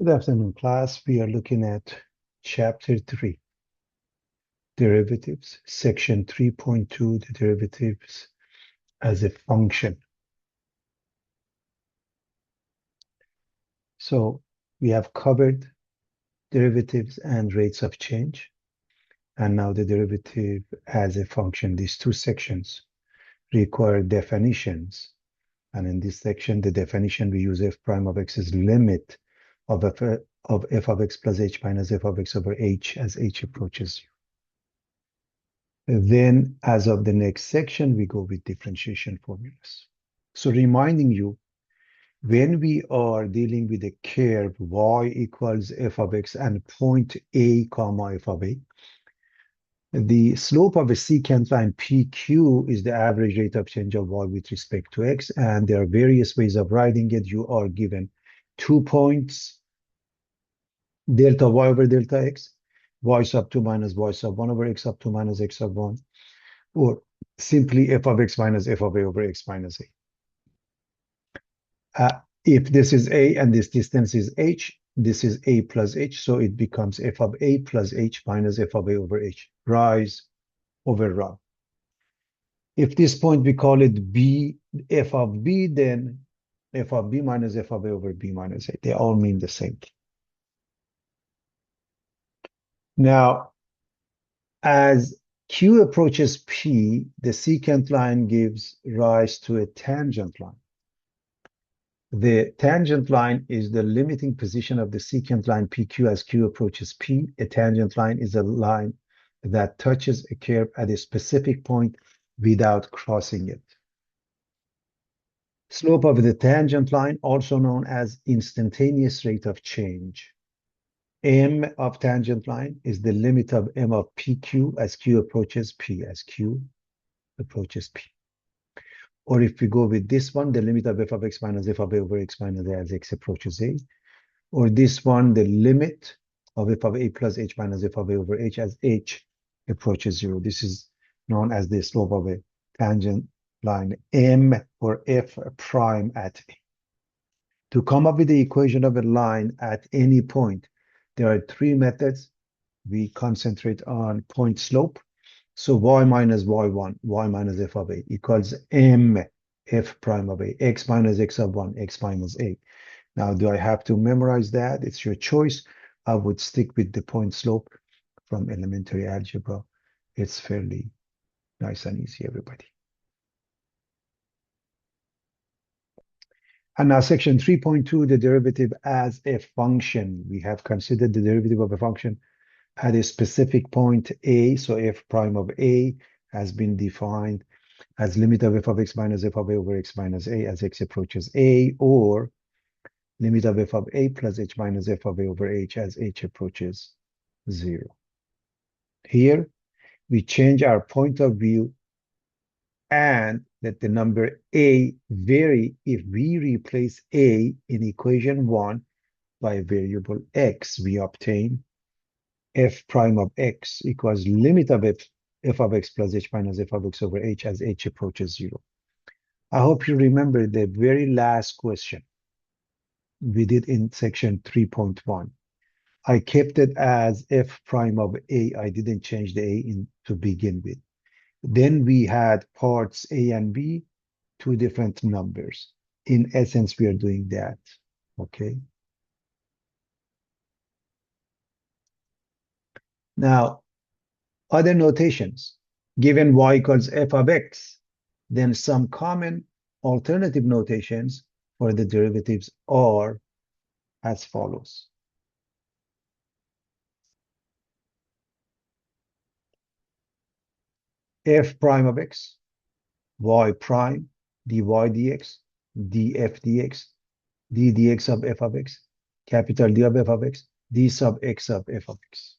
Good afternoon, class. We are looking at Chapter 3, Derivatives, Section 3.2, the derivatives as a function. So we have covered derivatives and rates of change, and now the derivative as a function. These two sections require definitions. And in this section, the definition we use f prime of x is limit of f of x plus h minus f of x over h as h approaches. Then, as of the next section, we go with differentiation formulas. So reminding you, when we are dealing with a curve y equals f of x and point A comma f of a, the slope of a secant line PQ is the average rate of change of y with respect to x, and there are various ways of writing it. You are given 2 points, delta y over delta x, y sub 2 minus y sub 1 over x sub 2 minus x sub 1, or simply f of x minus f of a over x minus a. If this is a and this distance is h, this is a plus h, so it becomes f of a plus h minus f of a over h, rise over run. If this point we call it b, f of b, then f of b minus f of a over b minus a. They all mean the same thing. Now, as q approaches p, the secant line gives rise to a tangent line. The tangent line is the limiting position of the secant line PQ as Q approaches P. A tangent line is a line that touches a curve at a specific point without crossing it. Slope of the tangent line, also known as instantaneous rate of change. M of tangent line is the limit of M of PQ as Q approaches P, as Q approaches P. Or if we go with this one, the limit of f of x minus f of a over x minus a as x approaches a. Or this one, the limit of f of a plus h minus f of a over h as h approaches 0. This is known as the slope of a tangent line M or f prime at a. To come up with the equation of a line at any point, there are three methods. We concentrate on point slope. So y minus y1, y minus f of a equals m f prime of a, x minus x of 1, x minus a. Now, do I have to memorize that? It's your choice. I would stick with the point slope from elementary algebra. It's fairly nice and easy, everybody. And now section 3.2, the derivative as a function. We have considered the derivative of a function at a specific point A, so f prime of A has been defined as limit of f of x minus f of a over x minus a as x approaches A, or limit of f of a plus h minus f of a over h as h approaches 0. Here, we change our point of view and let the number a vary if we replace a in equation 1 by a variable x. We obtain f prime of x equals limit of f of x plus h minus f of x over h as h approaches 0. I hope you remember the very last question we did in section 3.1. I kept it as f prime of a. I didn't change the a to begin with. Then we had parts a and b, two different numbers. In essence, we are doing that, okay? Now, other notations, given y equals f of x, then some common alternative notations for the derivatives are as follows. F prime of x, y prime, dy dx, df dx, d dx of f of x, capital D of f of x, d sub x of f of x.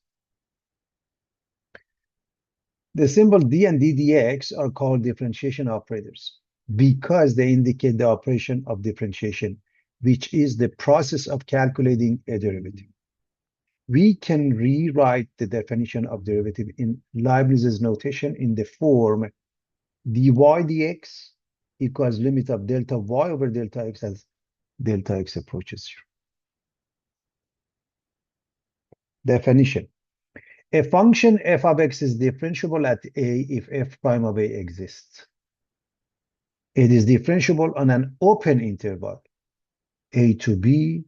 The symbol d and d dx are called differentiation operators because they indicate the operation of differentiation, which is the process of calculating a derivative. We can rewrite the definition of derivative in Leibniz's notation in the form dy dx equals limit of delta y over delta x as delta x approaches 0. Definition. A function f of x is differentiable at a if f prime of a exists. It is differentiable on an open interval, a to b,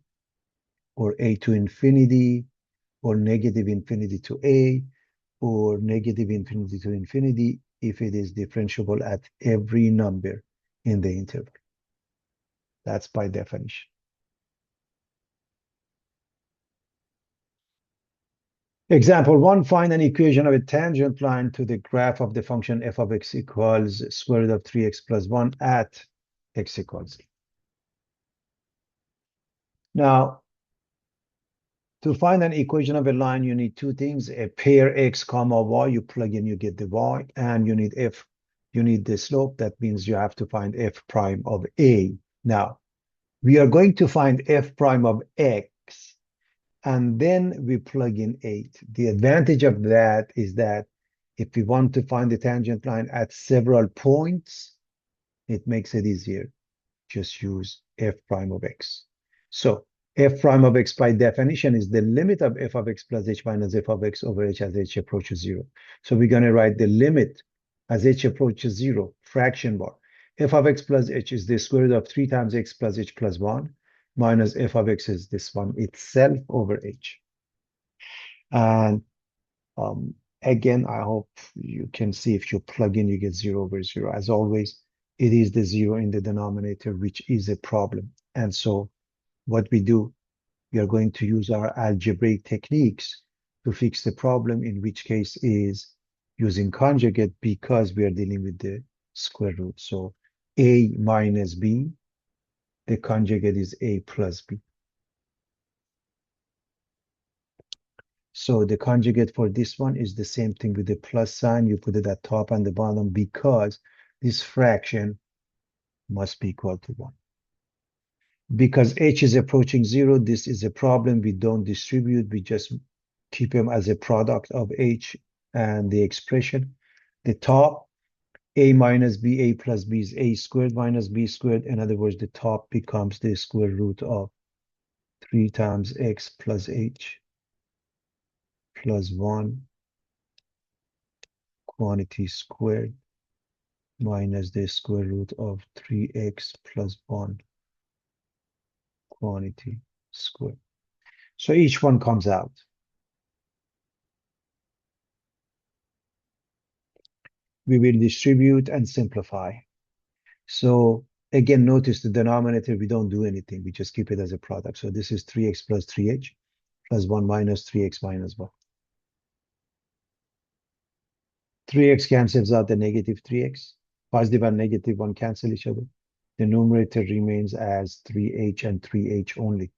or a to infinity, or negative infinity to a, or negative infinity to infinity, if it is differentiable at every number in the interval. That's by definition. Example 1, find an equation of a tangent line to the graph of the function f of x equals square root of 3x plus 1 at x equals. Now, to find an equation of a line, you need two things: a pair x comma y, you plug in, you get the y, and you need f, you need the slope. That means you have to find f prime of a. Now, we are going to find f prime of x, and then we plug in 8. The advantage of that is that if we want to find the tangent line at several points, it makes it easier. Just use f prime of x. So f prime of x by definition is the limit of f of x plus h minus f of x over h as h approaches 0. So we're going to write the limit as h approaches 0, fraction bar. F of x plus h is the square root of 3 times x plus h plus 1, minus f of x is this one itself over h. And again, I hope you can see if you plug in, you get 0 over 0. As always, it is the 0 in the denominator, which is a problem. And so what we do, we are going to use our algebraic techniques to fix the problem, in which case is using conjugate, because we are dealing with the square root. So a minus b, the conjugate is a plus b. So the conjugate for this one is the same thing with the plus sign. You put it at top and the bottom, because this fraction must be equal to 1. Because h is approaching 0, this is a problem. We don't distribute. We just keep them as a product of h and the expression. The top, a minus b, a plus b is a squared minus b squared. In other words, the top becomes the square root of 3 times x plus h plus 1 quantity squared minus the square root of 3x plus 1 quantity squared. So each one comes out. We will distribute and simplify. So again, notice the denominator, we don't do anything. We just keep it as a product. So this is 3x plus 3h plus 1 minus 3x minus 1. 3x cancels out the negative 3x. Positive and negative 1 cancel each other. The numerator remains as 3h and 3h only.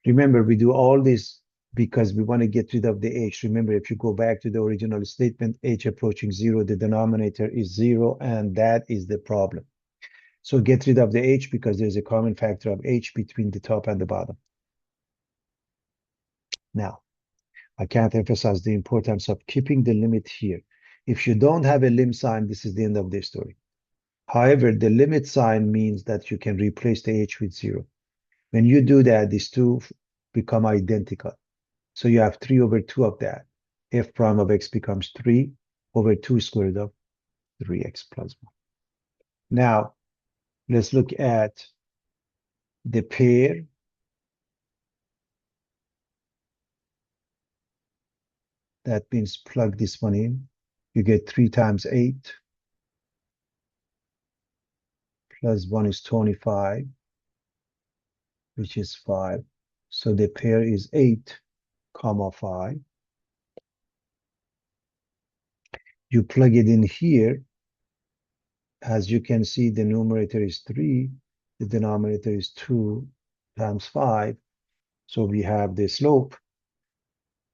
Remember, we do all this because we want to get rid of the h. Remember, if you go back to the original statement, h approaching 0, the denominator is 0, and that is the problem. So get rid of the h because there's a common factor of h between the top and the bottom. Now, I can't emphasize the importance of keeping the limit here. If you don't have a lim sign, this is the end of the story. However, the limit sign means that you can replace the h with 0. When you do that, these two become identical. So you have 3 over 2 of that. F prime of x becomes 3 over 2 square root of 3x plus 1. Now, let's look at the pair. That means plug this one in. You get 3 times 8 plus 1 is 25, which is 5. So the pair is 8, comma 5. You plug it in here. As you can see, the numerator is 3. The denominator is 2 times 5. So we have the slope.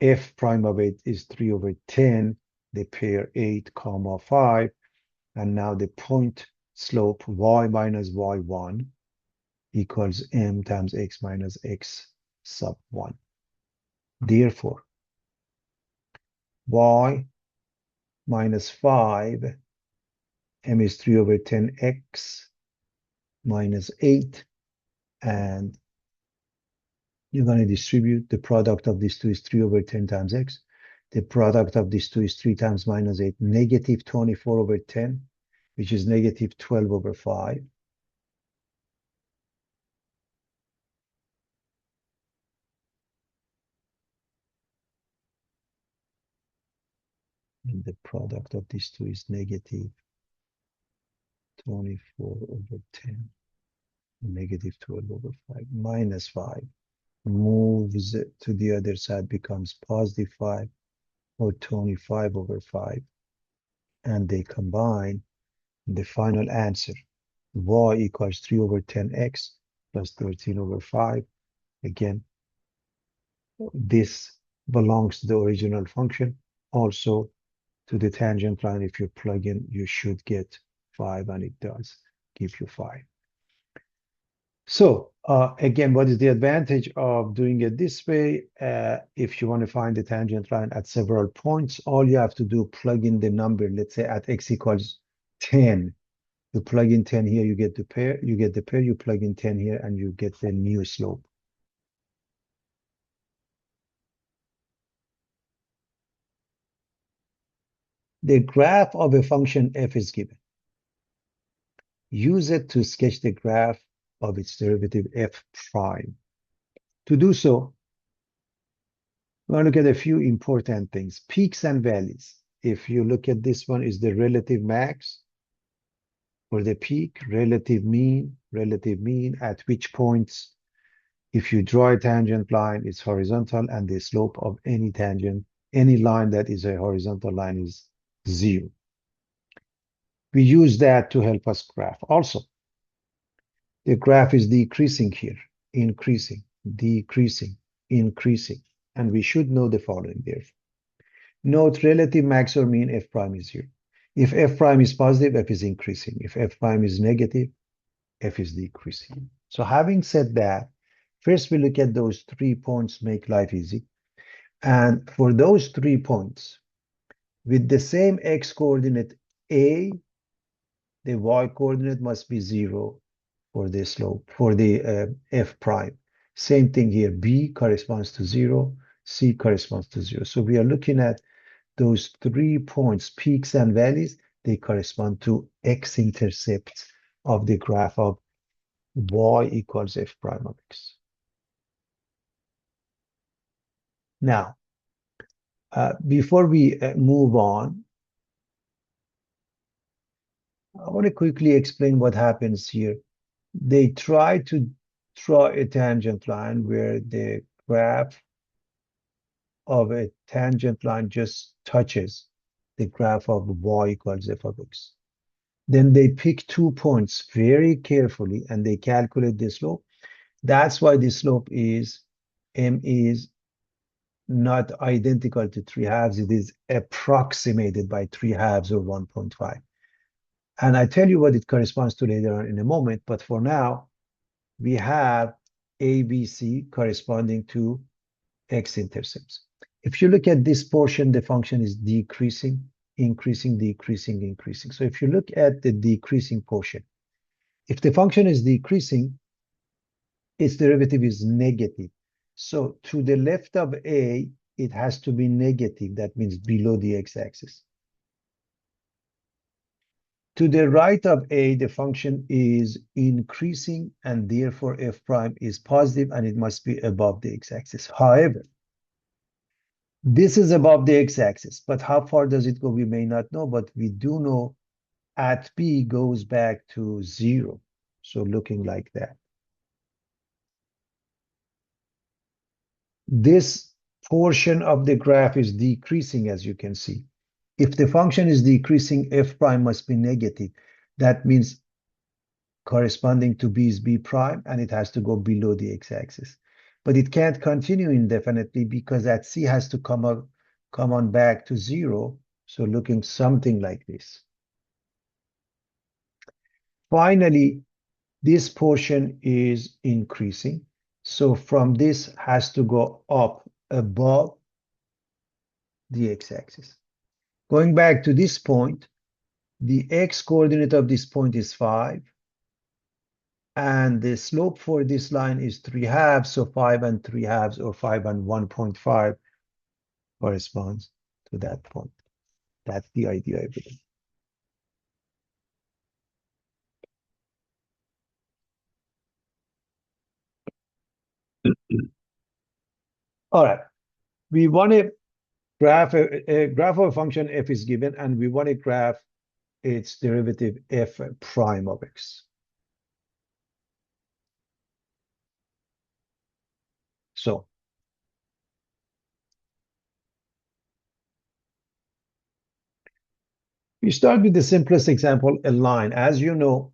F prime of 8 is 3 over 10. The pair 8, comma 5. And now the point slope y minus y1 equals m times x minus x sub 1. Therefore, y minus 5, m is 3 over 10x minus 8, and You're going to distribute. The product of these two is 3 over 10 times x. The product of these two is 3 times minus 8, negative 24 over 10, which is negative 12 over 5. And the product of these two is negative 24 over 10, negative 12 over 5, minus 5. Moves to the other side, becomes positive 5, or 25 over 5. And they combine the final answer. Y equals 3 over 10x plus 13 over 5. Again, this belongs to the original function. Also, to the tangent line, if you plug in, you should get 5, and it does give you 5. So again, what is the advantage of doing it this way? If you want to find the tangent line at several points, all you have to do, plug in the number, let's say at x equals 10. You plug in 10 here, you get the pair, you plug in 10 here, and you get the new slope. The graph of a function f is given. Use it to sketch the graph of its derivative f prime. To do so, we're going to look at a few important things. Peaks and valleys. If you look at this one, is the relative max or the peak, relative mean, at which points, if you draw a tangent line, it's horizontal, and the slope of any tangent, any line that is a horizontal line is 0. We use that to help us graph. Also, the graph is decreasing here, increasing, decreasing, increasing. And we should know the following there. Note relative max or mean f prime is 0. If f prime is positive, f is increasing. If f prime is negative, f is decreasing. So having said that, first we look at those 3 points, make life easy. And for those 3 points, with the same x coordinate a, the y coordinate must be 0 for the slope, for the f prime. Same thing here, b corresponds to 0, c corresponds to 0. So we are looking at those 3 points, peaks and valleys, they correspond to x-intercepts of the graph of y equals f prime of x. Now, before we move on, I want to quickly explain what happens here. They try to draw a tangent line where the graph of a tangent line just touches the graph of y equals f of x. Then they pick 2 points very carefully and they calculate the slope. That's why the slope is m is not identical to 3 halves. It is approximated by 3 halves or 1.5. And I tell you what it corresponds to later on in a moment. But for now, we have ABC corresponding to x-intercepts. If you look at this portion, the function is decreasing, increasing, decreasing, increasing. So if you look at the decreasing portion, if the function is decreasing, its derivative is negative. So to the left of a, it has to be negative. That means below the x-axis. To the right of a, the function is increasing, and therefore f prime is positive, and it must be above the x-axis. However, this is above the x-axis, but how far does it go? We may not know, but we do know at b goes back to 0. So looking like that. This portion of the graph is decreasing, as you can see. If the function is decreasing, f prime must be negative. That means corresponding to b is b prime, and it has to go below the x-axis. But it can't continue indefinitely because at c has to come on back to 0. So looking something like this. Finally, this portion is increasing. So from this has to go up above the x-axis. Going back to this point, the x coordinate of this point is 5. And the slope for this line is 3/2, so 5 and 3/2, or 5 and 1.5 corresponds to that point. That's the idea, I believe. All right. We want to graph a graph of a function f is given, and we want to graph its derivative f prime of x. So we start with the simplest example, a line. As you know,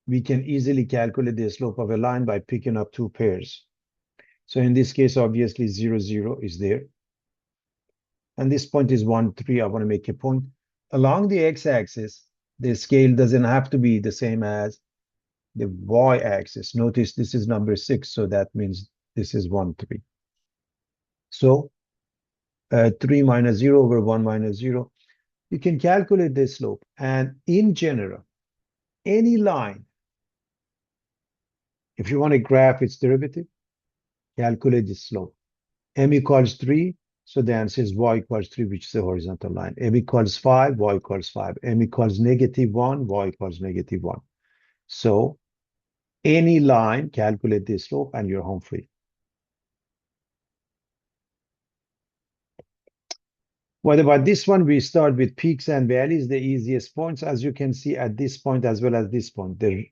we can easily calculate the slope of a line by picking up two pairs. So in this case, obviously 0, 0 is there. And this point is 1, 3. I want to make a point. Along the x-axis, the scale doesn't have to be the same as the y-axis. Notice this is number 6, so that means this is 1, 3. So 3 minus 0 over 1 minus 0. You can calculate the slope. And in general, any line, if you want to graph its derivative, calculate the slope. M equals 3, so the answer is y equals 3, which is the horizontal line. M equals 5, y equals 5. M equals -1, y equals -1. So any line, calculate the slope, and you're home free. What about this one? We start with peaks and valleys, the easiest points. As you can see at this point as well as this point, the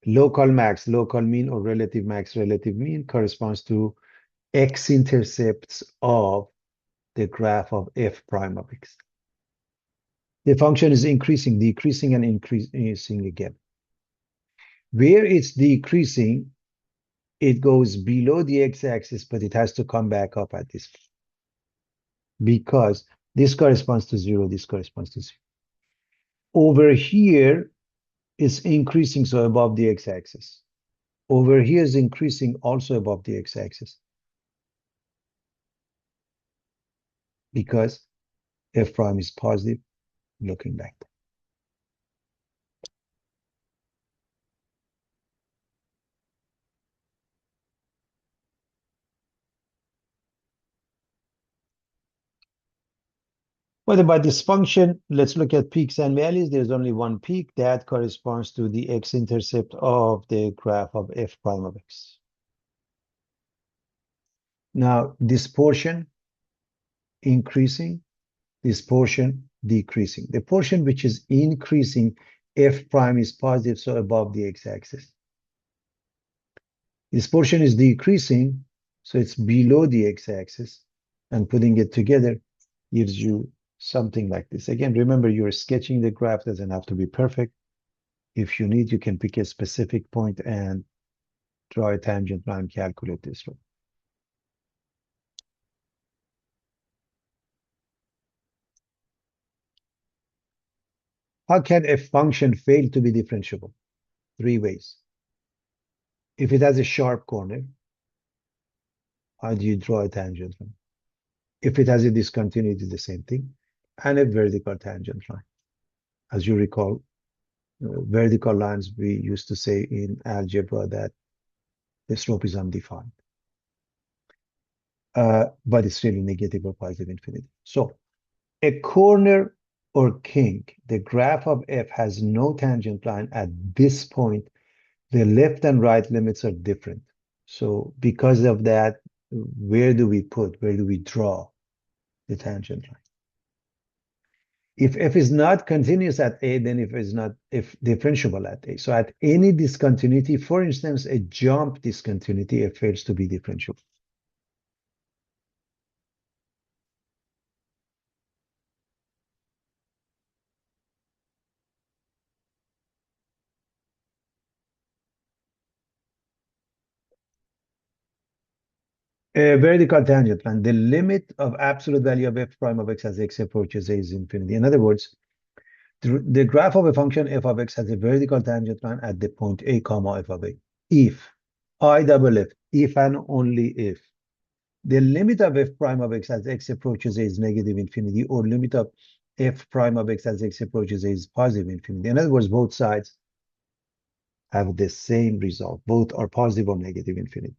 local max, local mean, or relative max, relative mean corresponds to x-intercepts of the graph of f prime of x. The function is increasing, decreasing, and increasing again. Where it's decreasing, it goes below the x-axis, but it has to come back up at this point, because this corresponds to 0, this corresponds to 0. Over here is increasing, so above the x-axis. Over here is increasing, also above the x-axis, because f prime is positive, looking back. What about this function? Let's look at peaks and valleys. There's only one peak that corresponds to the x-intercept of the graph of f prime of x. Now, this portion increasing, this portion decreasing. The portion which is increasing, f prime is positive, so above the x-axis. This portion is decreasing, so it's below the x-axis, and putting it together gives you something like this. Again, remember, you're sketching the graph, doesn't have to be perfect. If you need, you can pick a specific point and draw a tangent line, calculate this one. How can a function fail to be differentiable? 3 ways. If it has a sharp corner, how do you draw a tangent line? If it has a discontinuity, the same thing, and a vertical tangent line. As you recall, vertical lines, we used to say in algebra that the slope is undefined. But it's really negative or positive infinity. So a corner or kink, the graph of f has no tangent line at this point. The left and right limits are different. So because of that, where do we draw the tangent line? If f is not continuous at a, then if differentiable at a. So at any discontinuity, for instance, a jump discontinuity, f fails to be differentiable. A vertical tangent line, the limit of absolute value of f prime of x as x approaches a is infinity. In other words, the graph of a function f of x has a vertical tangent line at the point a comma f of a. If, if and only if, the limit of f prime of x as x approaches a is negative infinity, or limit of f prime of x as x approaches a is positive infinity. In other words, both sides have the same result. Both are positive or negative infinity.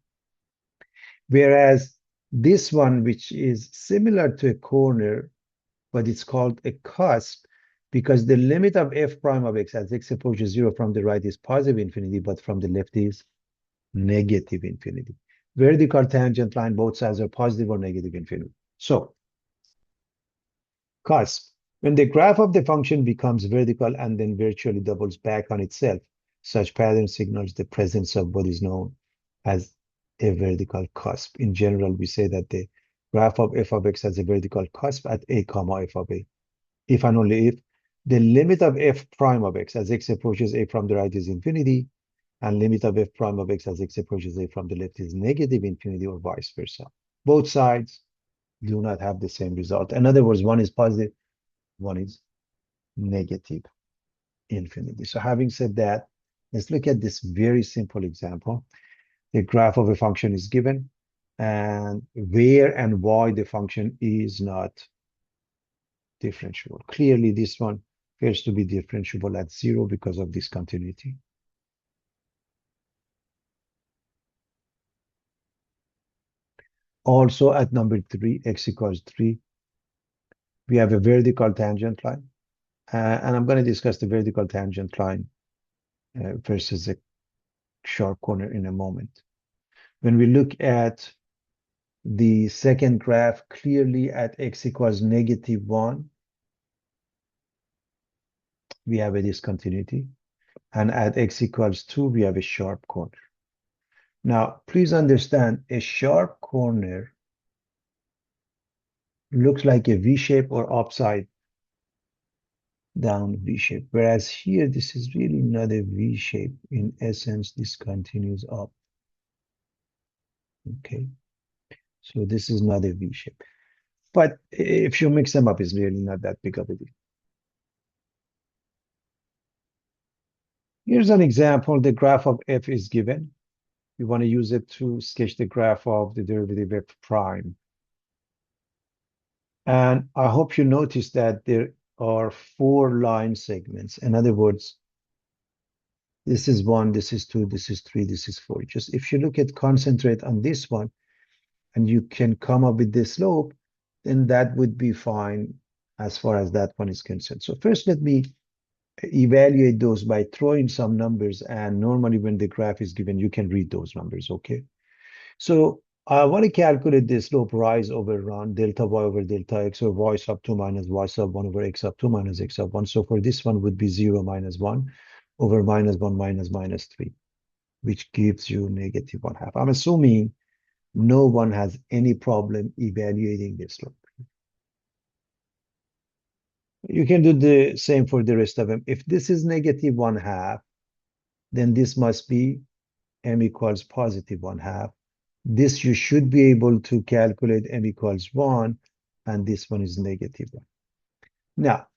Whereas this one, which is similar to a corner, but it's called a cusp because the limit of f prime of x as x approaches 0 from the right is positive infinity, but from the left is negative infinity. Vertical tangent line, both sides are positive or negative infinity. So, cusp. When the graph of the function becomes vertical and then virtually doubles back on itself, such pattern signals the presence of what is known as a vertical cusp. In general, we say that the graph of f of x has a vertical cusp at a comma f of a. If and only if the limit of f prime of x as x approaches a from the right is infinity, and limit of f prime of x as x approaches a from the left is negative infinity, or vice versa. Both sides do not have the same result. In other words, one is positive, one is negative infinity. So having said that, let's look at this very simple example. The graph of a function is given, and where and why the function is not differentiable. Clearly, this one appears to be differentiable at 0 because of discontinuity. Also, at number 3, x equals 3, we have a vertical tangent line. And I'm going to discuss the vertical tangent line versus a sharp corner in a moment. When we look at the second graph, clearly at x equals -1, we have a discontinuity. And at x equals 2, we have a sharp corner. Now, please understand, a sharp corner looks like a V shape or upside down V shape. Whereas here, this is really not a V shape. In essence, this continues up. Okay. So this is not a V shape. But if you mix them up, it's really not that big of a deal. Here's an example. The graph of f is given. You want to use it to sketch the graph of the derivative f prime. And I hope you notice that there are 4 line segments. In other words, this is 1, this is 2, this is 3, this is 4. Just if you look at concentrate on this one, and you can come up with the slope, then that would be fine as far as that one is concerned. So first, let me evaluate those by throwing some numbers. And normally when the graph is given, you can read those numbers, okay? So I want to calculate the slope rise over run, delta y over delta x, or y sub 2 minus y sub 1 over x sub 2 minus x sub 1. So for this one would be 0 minus 1 over minus 1 minus minus 3, which gives you -1/2. I'm assuming no one has any problem evaluating this slope. You can do the same for the rest of them. If this is -1/2, then this must be m equals +1/2. This you should be able to calculate m equals 1, and this one is -1. Now,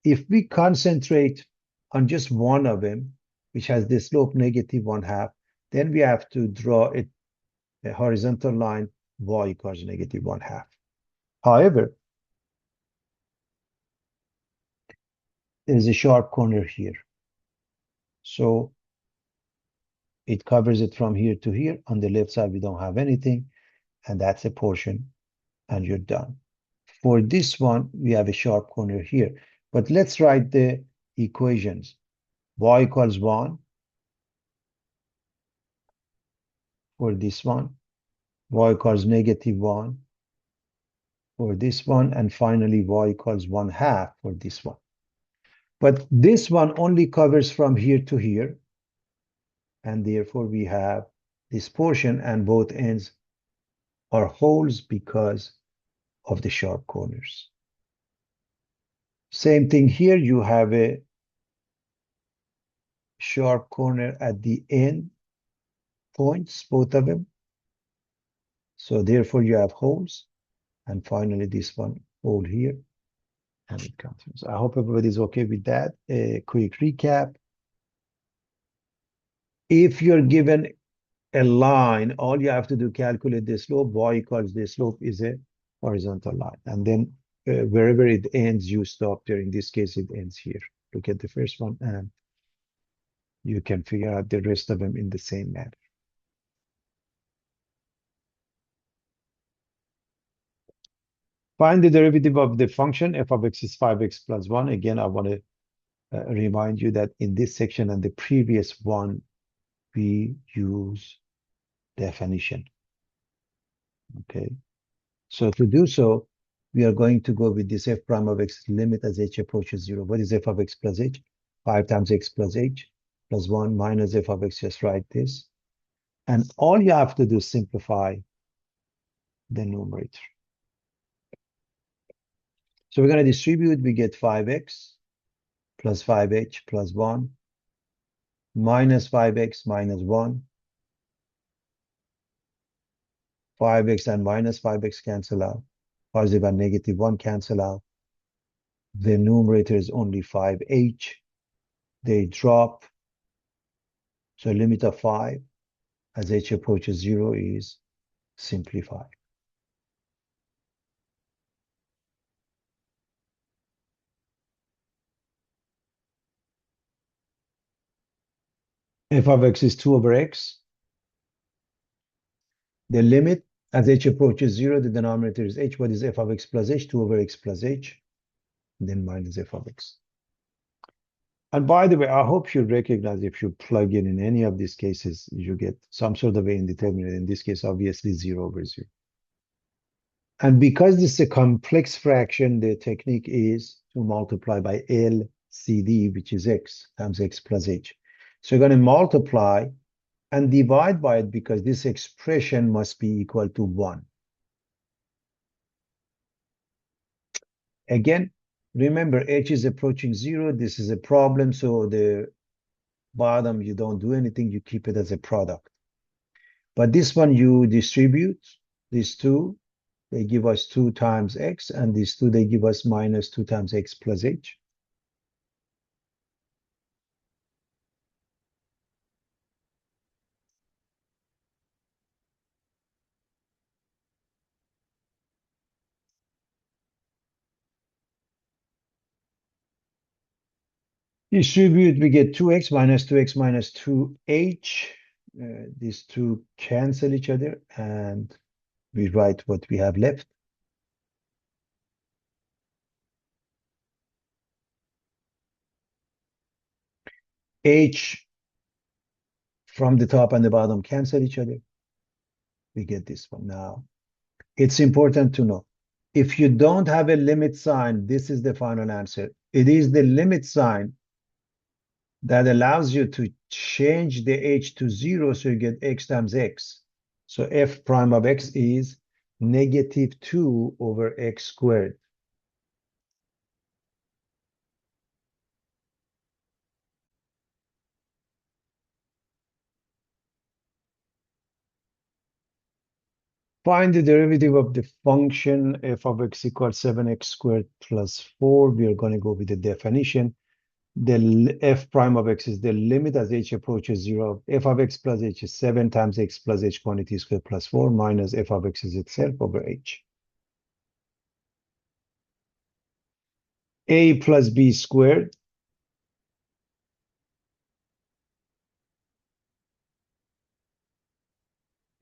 if we concentrate on just one of them, which has the slope -1/2, then we have to draw a horizontal line y equals -1/2. However, there's a sharp corner here. So it covers it from here to here. On the left side, we don't have anything, and that's a portion, and you're done. For this one, we have a sharp corner here. But let's write the equations. Y equals 1 for this one. Y equals -1 for this one. And finally, y equals 1/2 for this one. But this one only covers from here to here. And therefore, we have this portion, and both ends are holes because of the sharp corners. Same thing here. You have a sharp corner at the end points, both of them. So therefore, you have holes. And finally, this one hole here. And it continues. I hope everybody's okay with that. A quick recap. If you're given a line, all you have to do, calculate the slope. Y equals the slope is a horizontal line. And then wherever it ends, you stop there. In this case, it ends here. Look at the first one, and you can figure out the rest of them in the same manner. Find the derivative of the function f of x is 5x plus 1. Again, I want to remind you that in this section and the previous one, we use definition. Okay. So to do so, we are going to go with this f prime of x limit as h approaches 0. What is f of x plus h? 5 times x plus h plus 1 minus f of x. Just write this. And all you have to do is simplify the numerator. So we're going to distribute. We get 5x plus 5h plus 1 minus 5x minus 1. 5x and minus 5x cancel out. Positive and negative 1 cancel out. The numerator is only 5h. They drop. So limit of 5 as h approaches 0 is simply 5. F of x is 2 over x. The limit as h approaches 0, the denominator is h. What is f of x plus h? 2 over x plus h. Then minus f of x. And by the way, I hope you recognize if you plug in any of these cases, you get some sort of a indeterminate. In this case, obviously 0 over 0. And because this is a complex fraction, the technique is to multiply by LCD, which is x times x plus h. So you're going to multiply and divide by it because this expression must be equal to 1. Again, remember, h is approaching 0. This is a problem, so the bottom, you don't do anything. You keep it as a product. But this one, you distribute. These two, they give us 2 times x, and these two, they give us minus 2 times x plus h. Distribute, we get 2x minus 2x minus 2h. These two cancel each other, and we write what we have left. H from the top and the bottom cancel each other. We get this one. Now, it's important to know, if you don't have a limit sign, this is the final answer. It is the limit sign that allows you to change the h to 0, so you get x times x. So f prime of x is negative 2 over x squared. Find the derivative of the function f of x equals 7x squared plus 4. We are going to go with the definition. The f prime of x is the limit as h approaches 0. F of x plus h is 7 times x plus h quantity squared plus 4 minus f of x is itself over h. A plus b squared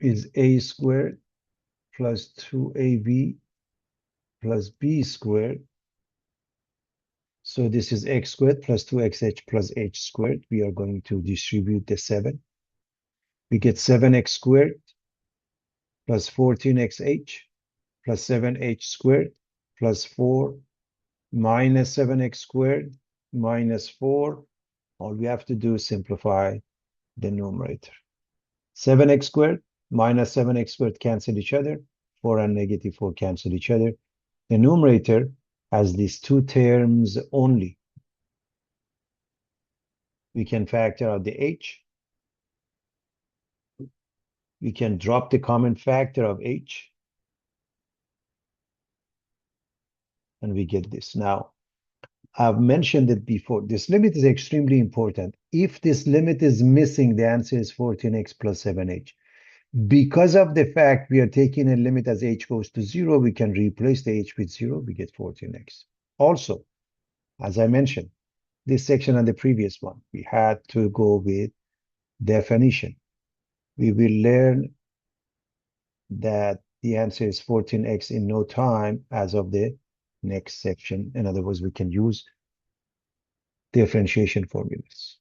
is a squared plus 2ab plus b squared. So this is x squared plus 2xh plus h squared. We are going to distribute the 7. We get 7x squared plus 14xh plus 7h squared plus 4 minus 7x squared minus 4. All we have to do is simplify the numerator. 7x squared minus 7x squared cancel each other. 4 and negative 4 cancel each other. The numerator has these two terms only. We can factor out the h. We can drop the common factor of h. And we get this. Now, I've mentioned it before. This limit is extremely important. If this limit is missing, the answer is 14x plus 7h. Because of the fact we are taking a limit as h goes to 0, we can replace the h with 0. We get 14x. Also, as I mentioned, this section and the previous one. We had to go with definition. We will learn that the answer is 14x in no time as of the next section. In other words, we can use differentiation formulas.